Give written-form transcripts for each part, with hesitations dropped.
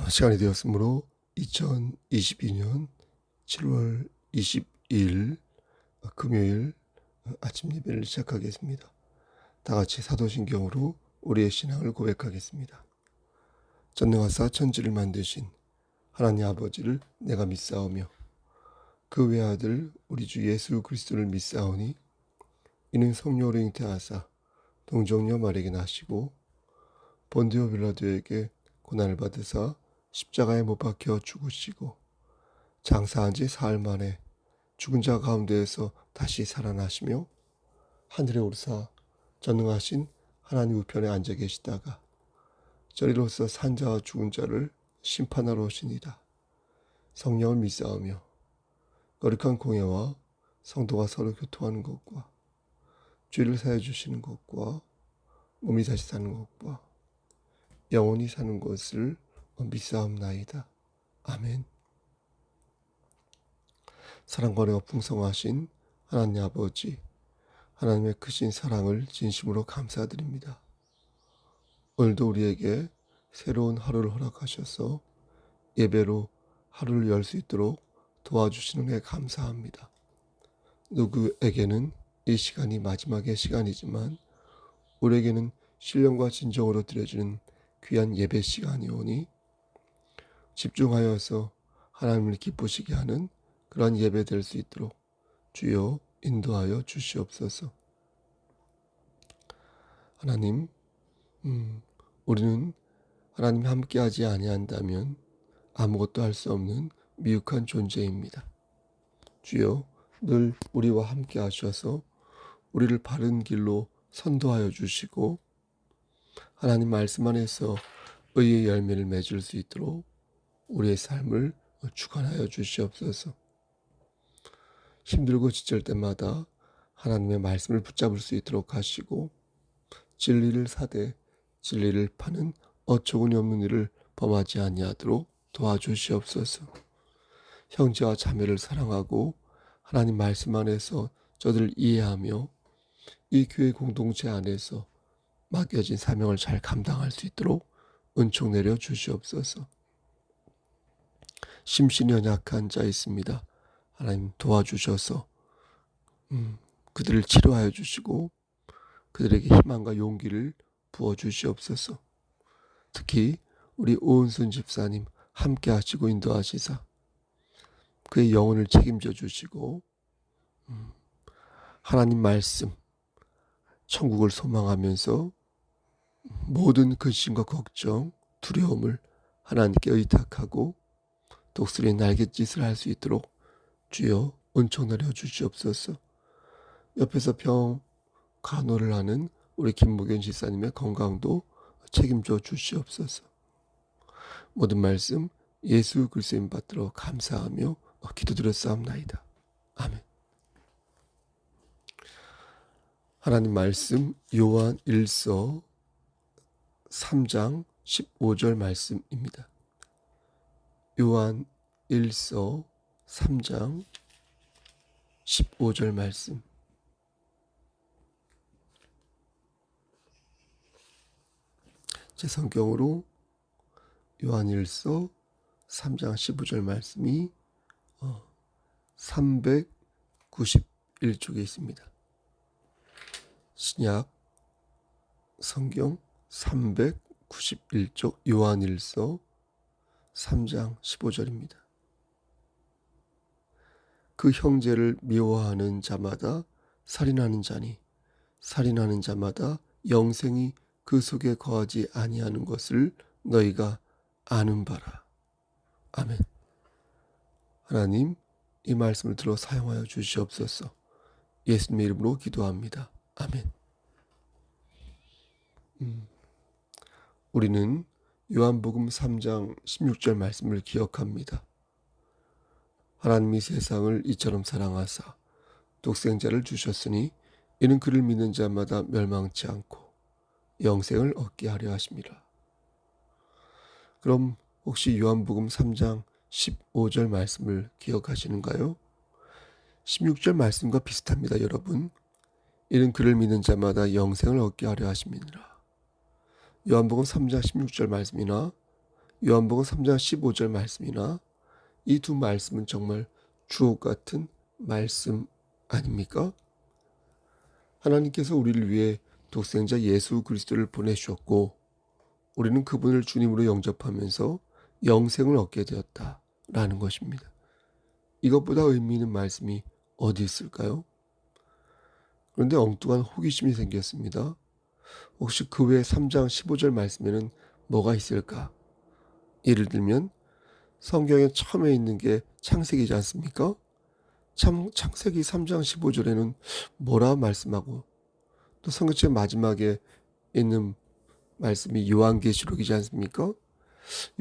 시간이 되었으므로 2022년 7월 22일 금요일 아침 예배를 시작하겠습니다. 다 같이 사도신경으로 우리의 신앙을 고백하겠습니다. 전능하사 천지를 만드신 하나님 아버지를 내가 믿사오며 그 외아들 우리 주 예수 그리스도를 믿사오니 이는 성령으로 잉태하사 동정녀 마리아에게 나시고 본디오 빌라도에게 고난을 받으사 십자가에 못 박혀 죽으시고 장사한 지 사흘 만에 죽은 자 가운데에서 다시 살아나시며 하늘에 오르사 전능하신 하나님 우편에 앉아 계시다가 저리로서 산 자와 죽은 자를 심판하러 오시니라. 성령을 믿사오며 거룩한 공예와 성도가 서로 교통하는 것과 죄를 사해 주시는 것과 몸이 다시 사는 것과 영원히 사는 것을 믿사옵나이다. 아멘. 사랑과 은혜가 풍성하신 하나님 아버지, 하나님의 크신 사랑을 진심으로 감사드립니다. 오늘도 우리에게 새로운 하루를 허락하셔서 예배로 하루를 열 수 있도록 도와주시는 게 감사합니다. 누구에게는 이 시간이 마지막의 시간이지만 우리에게는 신령과 진정으로 드려지는 귀한 예배 시간이 오니 집중하여서 하나님을 기쁘시게 하는 그러한 예배 될 수 있도록 주여 인도하여 주시옵소서. 하나님, 우리는 하나님 함께하지 아니한다면 아무것도 할 수 없는 미혹한 존재입니다. 주여 늘 우리와 함께 하셔서 우리를 바른 길로 선도하여 주시고 하나님 말씀 안에서 의의 열매를 맺을 수 있도록 우리의 삶을 주관하여 주시옵소서. 힘들고 지칠 때마다 하나님의 말씀을 붙잡을 수 있도록 하시고 진리를 사되 진리를 파는 어처구니 없는 일을 범하지 아니하도록 도와주시옵소서. 형제와 자매를 사랑하고 하나님 말씀 안에서 저들을 이해하며 이 교회 공동체 안에서 맡겨진 사명을 잘 감당할 수 있도록 은총 내려 주시옵소서. 심신이 연약한 자 있습니다. 하나님 도와주셔서 그들을 치료하여 주시고 그들에게 희망과 용기를 부어주시옵소서. 특히 우리 오은순 집사님 함께 하시고 인도하시사 그의 영혼을 책임져 주시고 하나님 말씀 천국을 소망하면서 모든 근심과 걱정 두려움을 하나님께 의탁하고 독수리의 날갯짓을 할 수 있도록 주여 은총 내려 주시옵소서. 옆에서 병 간호를 하는 우리 김무견 집사님의 건강도 책임져 주시옵소서. 모든 말씀 예수 그리스도님 받들어 감사하며 기도드렸사옵나이다. 아멘. 하나님 말씀 요한 1서 3장 15절 말씀입니다. 요한 1서 3장 15절 말씀. 제 성경으로 요한 1서 3장 15절 말씀이 391쪽에 있습니다. 신약 성경 391쪽 요한 1서 3장 15절입니다. 그 형제를 미워하는 자마다 살인하는 자니 살인하는 자마다 영생이 그 속에 거하지 아니하는 것을 너희가 아는 바라. 아멘. 하나님 이 말씀을 들어 사용하여 주시옵소서. 예수님의 이름으로 기도합니다. 아멘. 우리는 요한복음 3장 16절 말씀을 기억합니다. 하나님이 세상을 이처럼 사랑하사 독생자를 주셨으니 이는 그를 믿는 자마다 멸망치 않고 영생을 얻게 하려 하심이라. 그럼 혹시 요한복음 3장 15절 말씀을 기억하시는가요? 16절 말씀과 비슷합니다, 여러분. 이는 그를 믿는 자마다 영생을 얻게 하려 하심이니라. 요한복음 3장 16절 말씀이나 요한복음 3장 15절 말씀이나 이 두 말씀은 정말 주옥 같은 말씀 아닙니까? 하나님께서 우리를 위해 독생자 예수 그리스도를 보내주셨고 우리는 그분을 주님으로 영접하면서 영생을 얻게 되었다라는 것입니다. 이것보다 의미 있는 말씀이 어디 있을까요? 그런데 엉뚱한 호기심이 생겼습니다. 혹시 그 외 3장 15절 말씀에는 뭐가 있을까? 예를 들면 성경에 처음에 있는 게 창세기지 않습니까? 창세기 3장 15절에는 뭐라 말씀하고 또 성경책 마지막에 있는 말씀이 요한계시록이지 않습니까?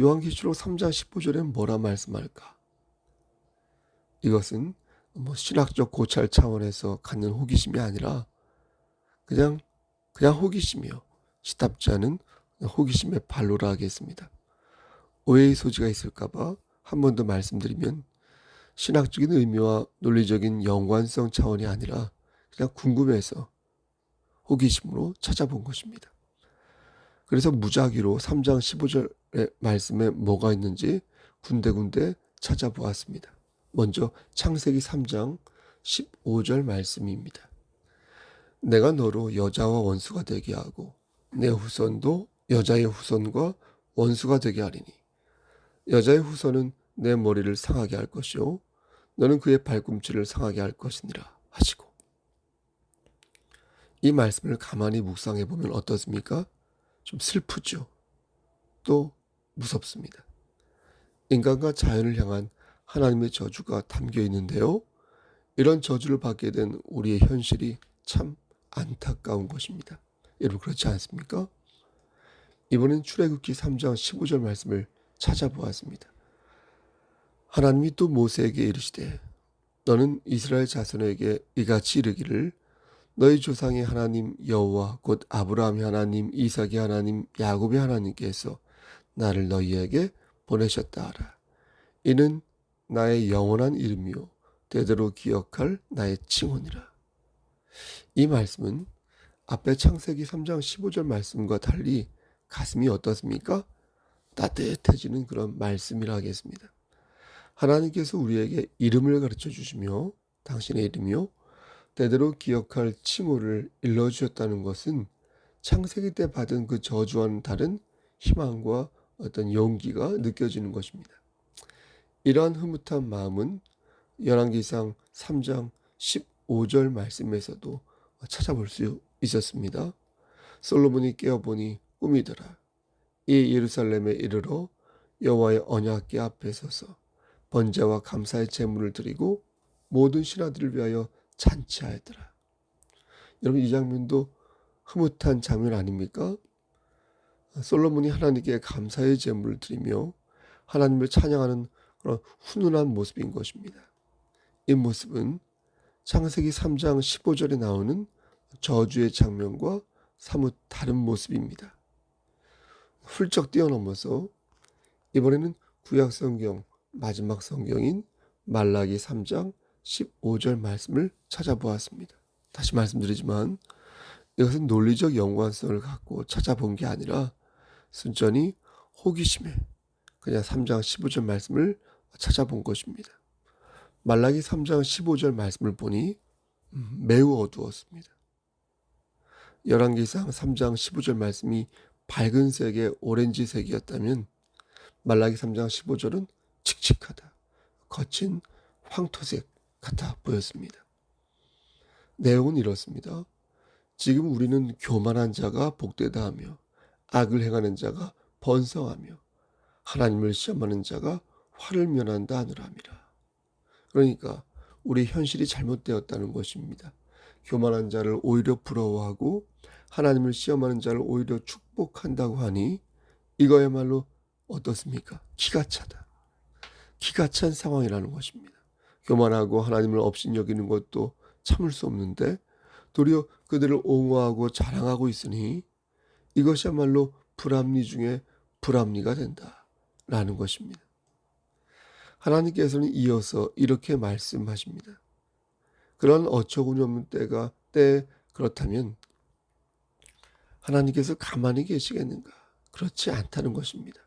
요한계시록 3장 15절에는 뭐라 말씀할까? 이것은 신학적 고찰 차원에서 갖는 호기심이 아니라 그냥 호기심이요. 시답지 않은 호기심의 발로라 하겠습니다. 오해의 소지가 있을까봐 한 번 더 말씀드리면 신학적인 의미와 논리적인 연관성 차원이 아니라 그냥 궁금해서 호기심으로 찾아본 것입니다. 그래서 무작위로 3장 15절의 말씀에 뭐가 있는지 군데군데 찾아보았습니다. 먼저 창세기 3장 15절 말씀입니다. 내가 너로 여자와 원수가 되게 하고 내 후손도 여자의 후손과 원수가 되게 하리니 여자의 후손은 내 머리를 상하게 할 것이요 너는 그의 발꿈치를 상하게 할 것이니라 하시고, 이 말씀을 가만히 묵상해 보면 어떻습니까? 좀 슬프죠. 또 무섭습니다. 인간과 자연을 향한 하나님의 저주가 담겨 있는데요. 이런 저주를 받게 된 우리의 현실이 참 안타까운 것입니다. 여러분 그렇지 않습니까? 이번엔 출애굽기 3장 15절 말씀을 찾아보았습니다. 하나님이 또 모세에게 이르시되 너는 이스라엘 자손에게 이같이 이르기를 너희 조상의 하나님 여호와 곧 아브라함의 하나님 이삭의 하나님 야곱의 하나님께서 나를 너희에게 보내셨다 하라. 이는 나의 영원한 이름이요 대대로 기억할 나의 칭호니라. 이 말씀은 앞에 창세기 3장 15절 말씀과 달리 가슴이 어떻습니까? 따뜻해지는 그런 말씀이라 하겠습니다. 하나님께서 우리에게 이름을 가르쳐 주시며 당신의 이름이요 대대로 기억할 칭호를 일러주셨다는 것은 창세기 때 받은 그 저주와는 다른 희망과 어떤 용기가 느껴지는 것입니다. 이러한 흐뭇한 마음은 열왕기상 3장 15절 말씀에서도 찾아볼 수 있었습니다. 솔로몬이 깨어보니 꿈이더라. 이 예루살렘에 이르러 여호와의 언약궤 앞에 서서 번제와 감사의 제물을 드리고 모든 신하들을 위하여 잔치하였더라. 여러분 이 장면도 흐뭇한 장면 아닙니까? 솔로몬이 하나님께 감사의 제물을 드리며 하나님을 찬양하는 그런 훈훈한 모습인 것입니다. 이 모습은 창세기 3장 15절에 나오는 저주의 장면과 사뭇 다른 모습입니다. 훌쩍 뛰어넘어서 이번에는 구약성경 마지막 성경인 말라기 3장 15절 말씀을 찾아보았습니다. 다시 말씀드리지만 이것은 논리적 연관성을 갖고 찾아본 게 아니라 순전히 호기심에 그냥 3장 15절 말씀을 찾아본 것입니다. 말라기 3장 15절 말씀을 보니 매우 어두웠습니다. 열왕기상 3장 15절 말씀이 밝은 색의 오렌지색이었다면 말라기 3장 15절은 칙칙하다, 거친 황토색 같아 보였습니다. 내용은 이렇습니다. 지금 우리는 교만한 자가 복되다 하며 악을 행하는 자가 번성하며 하나님을 시험하는 자가 화를 면한다 하느라미라. 그러니까 우리 현실이 잘못되었다는 것입니다. 교만한 자를 오히려 부러워하고 하나님을 시험하는 자를 오히려 축복한다고 하니 이거야말로 어떻습니까? 기가 차다. 기가 찬 상황이라는 것입니다. 교만하고 하나님을 업신여기는 것도 참을 수 없는데 도리어 그들을 옹호하고 자랑하고 있으니 이것이야말로 불합리 중에 불합리가 된다라는 것입니다. 하나님께서는 이어서 이렇게 말씀하십니다. 그런 어처구니 없는 때에 그렇다면 하나님께서 가만히 계시겠는가? 그렇지 않다는 것입니다.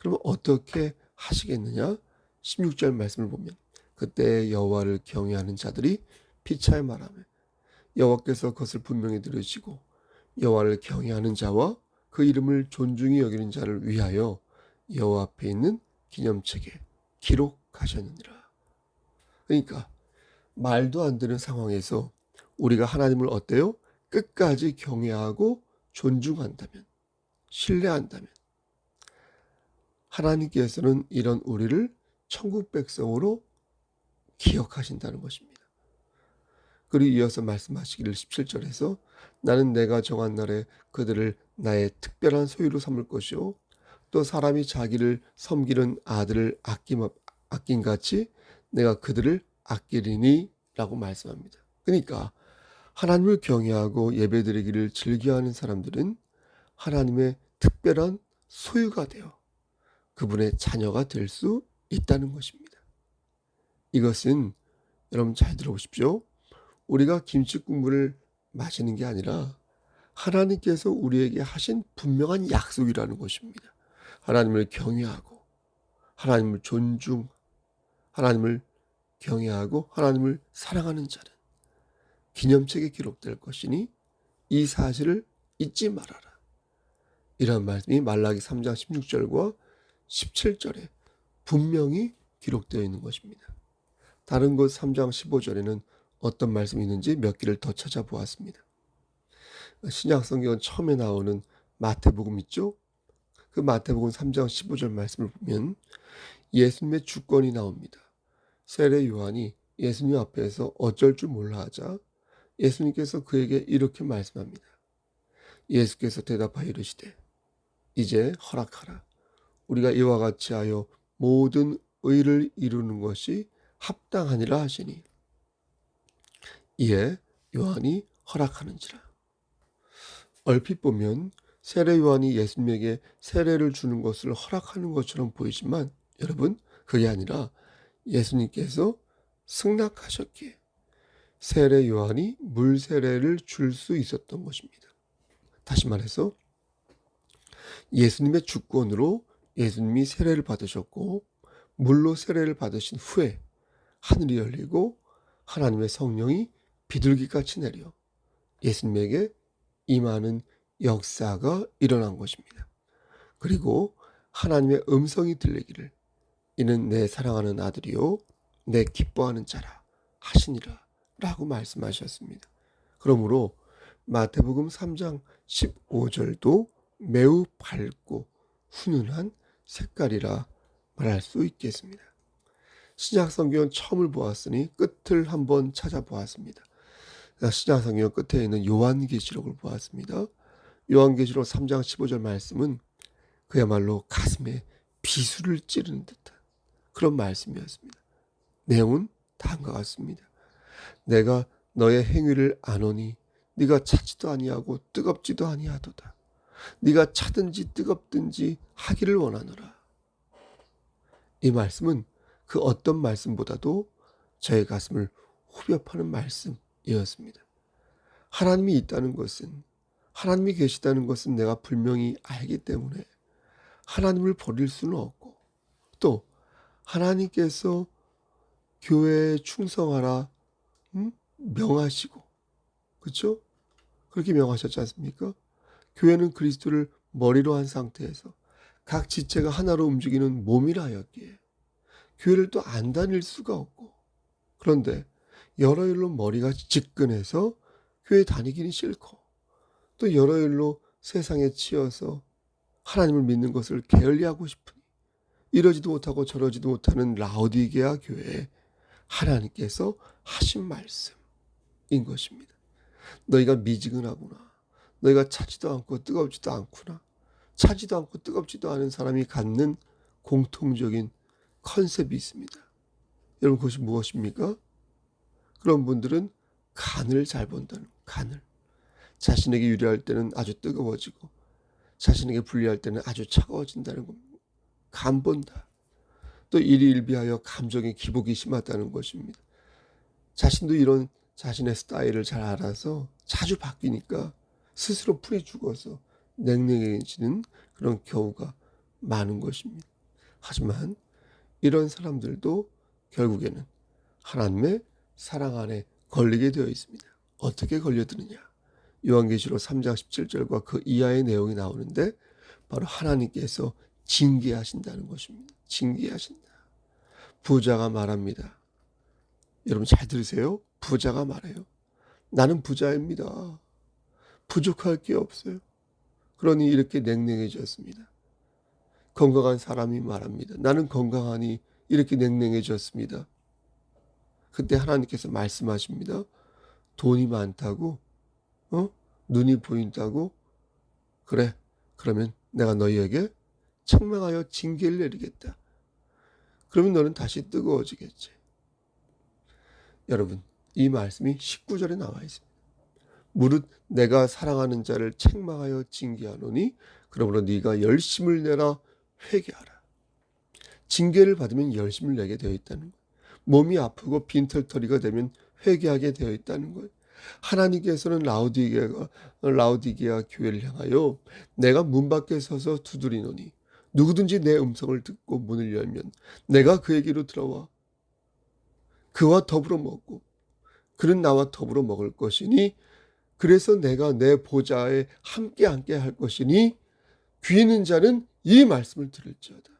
그러면 어떻게 하시겠느냐? 16절 말씀을 보면 그때 여호와를 경외하는 자들이 피차에 말하며 여호와께서 그것을 분명히 들으시고 여호와를 경외하는 자와 그 이름을 존중히 여기는 자를 위하여 여호와 앞에 있는 기념책에 기록하셨느니라. 그러니까 말도 안 되는 상황에서 우리가 하나님을 어때요? 끝까지 경외하고 존중한다면, 신뢰한다면 하나님께서는 이런 우리를 천국 백성으로 기억하신다는 것입니다. 그리고 이어서 말씀하시기를 17절에서 나는 내가 정한 날에 그들을 나의 특별한 소유로 삼을 것이요 또 사람이 자기를 섬기는 아들을 아낀같이 내가 그들을 아끼리니 라고 말씀합니다. 그러니까 하나님을 경외하고 예배드리기를 즐겨하는 사람들은 하나님의 특별한 소유가 되어 그분의 자녀가 될 수 있다는 것입니다. 이것은 여러분 잘 들어보십시오. 우리가 김치 국물을 마시는 게 아니라 하나님께서 우리에게 하신 분명한 약속이라는 것입니다. 하나님을 경외하고 하나님을 하나님을 경외하고 하나님을 사랑하는 자는 기념책에 기록될 것이니 이 사실을 잊지 말아라. 이런 말씀이 말라기 3장 16절과 17절에 분명히 기록되어 있는 것입니다. 다른 곳 3장 15절에는 어떤 말씀이 있는지 몇 개를 더 찾아보았습니다. 신약 성경 처음에 나오는 마태복음 있죠? 그 마태복음 3장 15절 말씀을 보면 예수님의 주권이 나옵니다. 세례 요한이 예수님 앞에서 어쩔 줄 몰라 하자 예수님께서 그에게 이렇게 말씀합니다. 예수께서 대답하여 이르시되 이제 허락하라. 우리가 이와 같이 하여 모든 의를 이루는 것이 합당하니라 하시니 이에 요한이 허락하는지라. 얼핏 보면 세례 요한이 예수님에게 세례를 주는 것을 허락하는 것처럼 보이지만 여러분 그게 아니라 예수님께서 승낙하셨기에 세례 요한이 물 세례를 줄 수 있었던 것입니다. 다시 말해서 예수님의 주권으로 예수님이 세례를 받으셨고 물로 세례를 받으신 후에 하늘이 열리고 하나님의 성령이 비둘기같이 내려 예수님에게 임하는 역사가 일어난 것입니다. 그리고 하나님의 음성이 들리기를 이는 내 사랑하는 아들이요 내 기뻐하는 자라 하시니라 라고 말씀하셨습니다. 그러므로 마태복음 3장 15절도 매우 밝고 훈훈한 색깔이라 말할 수 있겠습니다. 신약 성경 처음을 보았으니 끝을 한번 찾아보았습니다. 신약 성경 끝에 있는 요한계시록을 보았습니다. 요한계시록 3장 15절 말씀은 그야말로 가슴에 비수를 찌르는 듯한 그런 말씀이었습니다. 내용은 다음과 같습니다. 내가 너의 행위를 아노니 네가 차지도 아니하고 뜨겁지도 아니하도다. 네가 차든지 뜨겁든지 하기를 원하노라. 이 말씀은 그 어떤 말씀보다도 저의 가슴을 후벼 파는 말씀이었습니다. 하나님이 있다는 것은 하나님이 계시다는 것은 내가 분명히 알기 때문에 하나님을 버릴 수는 없고 또 하나님께서 교회에 충성하라 명하시고 그렇죠? 그렇게 명하셨지 않습니까? 교회는 그리스도를 머리로 한 상태에서 각 지체가 하나로 움직이는 몸이라 하였기에 교회를 또 안 다닐 수가 없고 그런데 여러 일로 머리가 직근해서 교회 다니기는 싫고 또 여러 일로 세상에 치여서 하나님을 믿는 것을 게을리하고 싶으니 이러지도 못하고 저러지도 못하는 라오디게아 교회에 하나님께서 하신 말씀인 것입니다. 너희가 미지근하구나. 너희가 차지도 않고 뜨겁지도 않구나. 차지도 않고 뜨겁지도 않은 사람이 갖는 공통적인 컨셉이 있습니다. 여러분 그것이 무엇입니까? 그런 분들은 간을 잘 본다는 간을. 자신에게 유리할 때는 아주 뜨거워지고 자신에게 불리할 때는 아주 차가워진다는 겁니다. 간 본다. 또 일희일비하여 감정의 기복이 심하다는 것입니다. 자신도 이런 자신의 스타일을 잘 알아서 자주 바뀌니까 스스로 풀이 죽어서 냉랭해지는 그런 경우가 많은 것입니다. 하지만 이런 사람들도 결국에는 하나님의 사랑 안에 걸리게 되어 있습니다. 어떻게 걸려드느냐? 요한계시록 3장 17절과 그 이하의 내용이 나오는데 바로 하나님께서 징계하신다는 것입니다. 징계하신다. 부자가 말합니다. 여러분 잘 들으세요. 부자가 말해요. 나는 부자입니다. 부족할 게 없어요. 그러니 이렇게 냉랭해졌습니다. 건강한 사람이 말합니다. 나는 건강하니 이렇게 냉랭해졌습니다. 그때 하나님께서 말씀하십니다. 돈이 많다고? 눈이 보인다고? 그래. 그러면 내가 너희에게 책망하여 징계를 내리겠다. 그러면 너는 다시 뜨거워지겠지. 여러분, 이 말씀이 19절에 나와 있습니다. 무릇 내가 사랑하는 자를 책망하여 징계하노니 그러므로 네가 열심을 내라 회개하라. 징계를 받으면 열심을 내게 되어 있다는 거예요. 몸이 아프고 빈털터리가 되면 회개하게 되어 있다는 거예요. 하나님께서는 라오디게아 교회를 향하여 내가 문 밖에 서서 두드리노니 누구든지 내 음성을 듣고 문을 열면 내가 그에게로 들어와 그와 더불어 먹고 그는 나와 더불어 먹을 것이니 그래서 내가 내 보좌에 함께 앉게 할 것이니 귀 있는 자는 이 말씀을 들을지어다.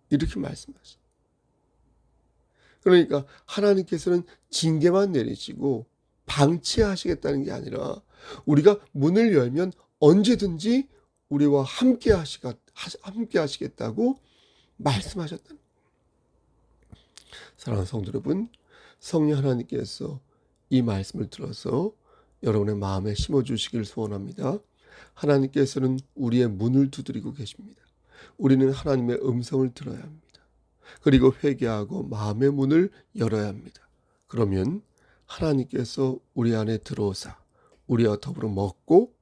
이렇게 말씀하십니다. 그러니까 하나님께서는 징계만 내리시고 방치하시겠다는 게 아니라 우리가 문을 열면 언제든지 우리와 함께 하시겠다고 말씀하셨다는 거예요. 사랑하는 성도 여러분, 성령 하나님께서 이 말씀을 들어서 여러분의 마음에 심어주시길 소원합니다. 하나님께서는 우리의 문을 두드리고 계십니다. 우리는 하나님의 음성을 들어야 합니다. 그리고 회개하고 마음의 문을 열어야 합니다. 그러면 하나님께서 우리 안에 들어오사 우리와 더불어 먹고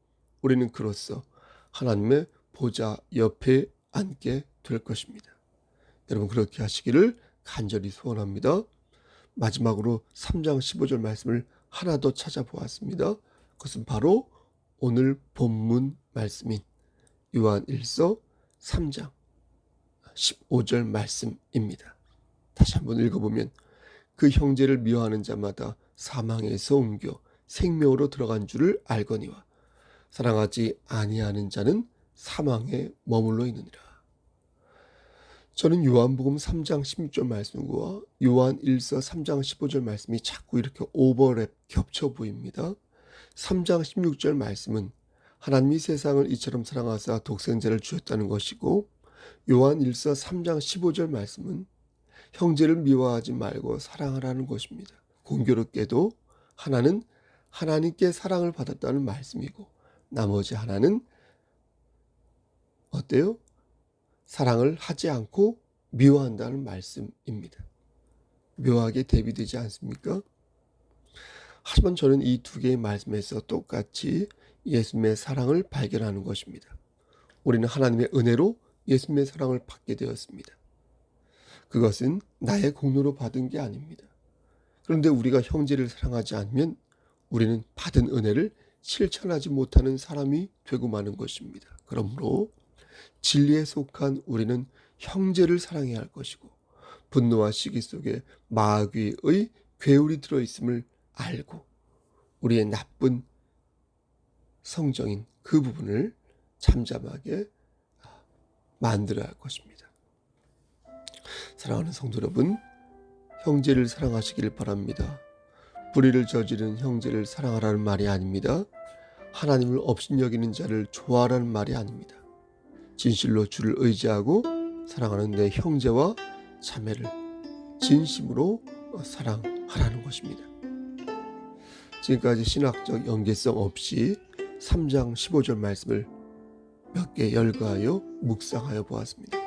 우리는 그로써 하나님의 보좌 옆에 앉게 될 것입니다. 여러분 그렇게 하시기를 간절히 소원합니다. 마지막으로 3장 15절 말씀을 하나 더 찾아보았습니다. 그것은 바로 오늘 본문 말씀인 요한 1서 3장 15절 말씀입니다. 다시 한번 읽어보면 그 형제를 미워하는 자마다 사망에서 옮겨 생명으로 들어간 줄을 알거니와 사랑하지 아니하는 자는 사망에 머물러 있느니라. 저는 요한복음 3장 16절 말씀과 요한 1서 3장 15절 말씀이 자꾸 이렇게 오버랩 겹쳐 보입니다. 3장 16절 말씀은 하나님이 세상을 이처럼 사랑하사 독생자를 주셨다는 것이고 요한 1서 3장 15절 말씀은 형제를 미워하지 말고 사랑하라는 것입니다. 공교롭게도 하나는 하나님께 사랑을 받았다는 말씀이고 나머지 하나는 어때요? 사랑을 하지 않고 미워한다는 말씀입니다. 묘하게 대비되지 않습니까? 하지만 저는 이 두 개의 말씀에서 똑같이 예수님의 사랑을 발견하는 것입니다. 우리는 하나님의 은혜로 예수님의 사랑을 받게 되었습니다. 그것은 나의 공로로 받은 게 아닙니다. 그런데 우리가 형제를 사랑하지 않으면 우리는 받은 은혜를 실천하지 못하는 사람이 되고 마는 것입니다. 그러므로 진리에 속한 우리는 형제를 사랑해야 할 것이고 분노와 시기 속에 마귀의 괴울이 들어있음을 알고 우리의 나쁜 성정인 그 부분을 잠잠하게 만들어야 할 것입니다. 사랑하는 성도 여러분, 형제를 사랑하시길 바랍니다. 불의를 저지른 형제를 사랑하라는 말이 아닙니다. 하나님을 업신여기는 자를 좋아하라는 말이 아닙니다. 진실로 주를 의지하고 사랑하는 내 형제와 자매를 진심으로 사랑하라는 것입니다. 지금까지 신학적 연계성 없이 3장 15절 말씀을 몇 개 열거하여 묵상하여 보았습니다.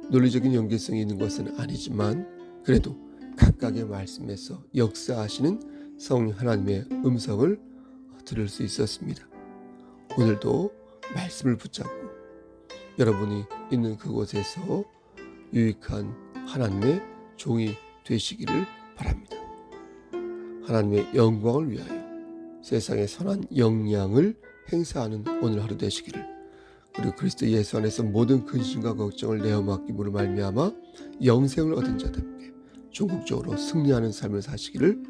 논리적인 연계성이 있는 것은 아니지만 그래도 각각의 말씀에서 역사하시는 성령 하나님의 음성을 들을 수 있었습니다. 오늘도 말씀을 붙잡고 여러분이 있는 그곳에서 유익한 하나님의 종이 되시기를 바랍니다. 하나님의 영광을 위하여 세상의 선한 역량을 행사하는 오늘 하루 되시기를 그리고 그리스도 예수 안에서 모든 근심과 걱정을 내어 맡김으로 말미암아 영생을 얻은 자답게 종국적으로 승리하는 삶을 사시기를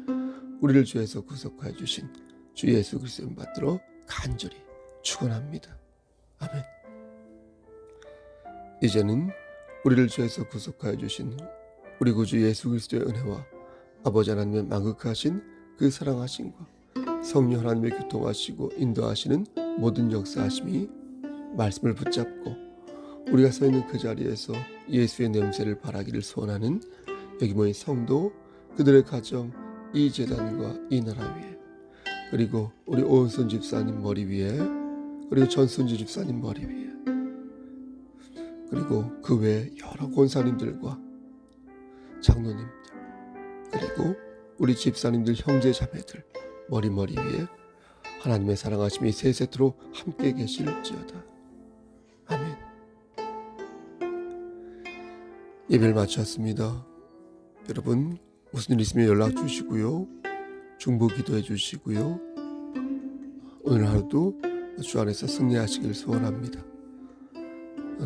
우리를 주에서 구속하여 주신 주 예수 그리스도를 받들어 간절히 축원합니다. 아멘. 이제는 우리를 주에서 구속하여 주신 우리 구주 예수 그리스도의 은혜와 아버지 하나님의 만극하신 그 사랑하심과 성령 하나님의 교통하시고 인도하시는 모든 역사하심이 말씀을 붙잡고 우리가 서 있는 그 자리에서 예수의 냄새를 바라기를 소원하는 여기 모인 성도, 그들의 가정, 이 재단과 이 나라 위에, 그리고 우리 오은순 집사님 머리 위에, 그리고 전순주 집사님 머리 위에, 그리고 그 외에 여러 권사님들과 장로님들, 그리고 우리 집사님들, 형제 자매들 머리 위에 하나님의 사랑하심이 세세토록 함께 계실지어다. 아멘. 예배를 마쳤습니다. 여러분 무슨 일 있으면 연락 주시고요. 중보 기도해 주시고요. 오늘 하루도 주 안에서 승리하시길 소원합니다.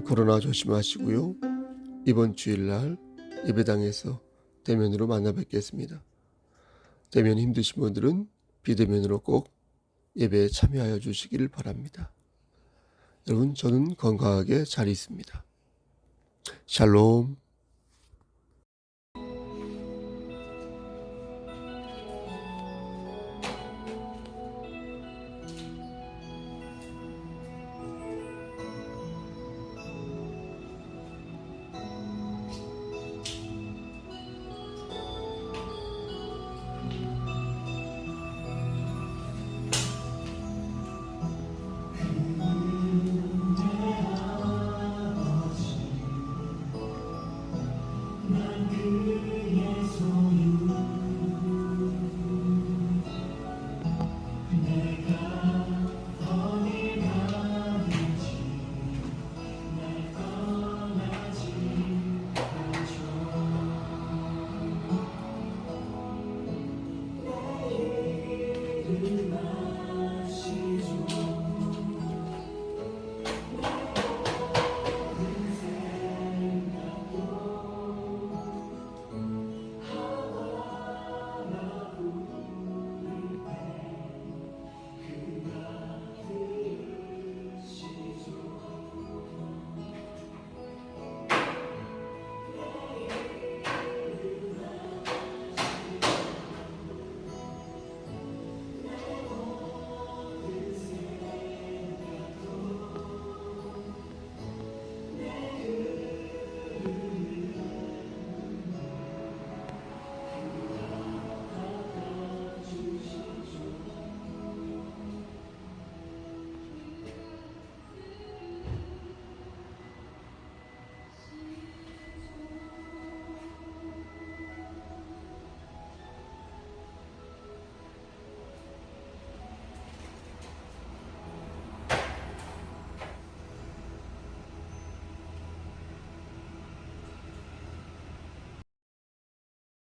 코로나 조심하시고요. 이번 주일날 예배당에서 대면으로 만나 뵙겠습니다. 대면 힘드신 분들은 비대면으로 꼭 예배에 참여하여 주시기를 바랍니다. 여러분 저는 건강하게 잘 있습니다. 샬롬.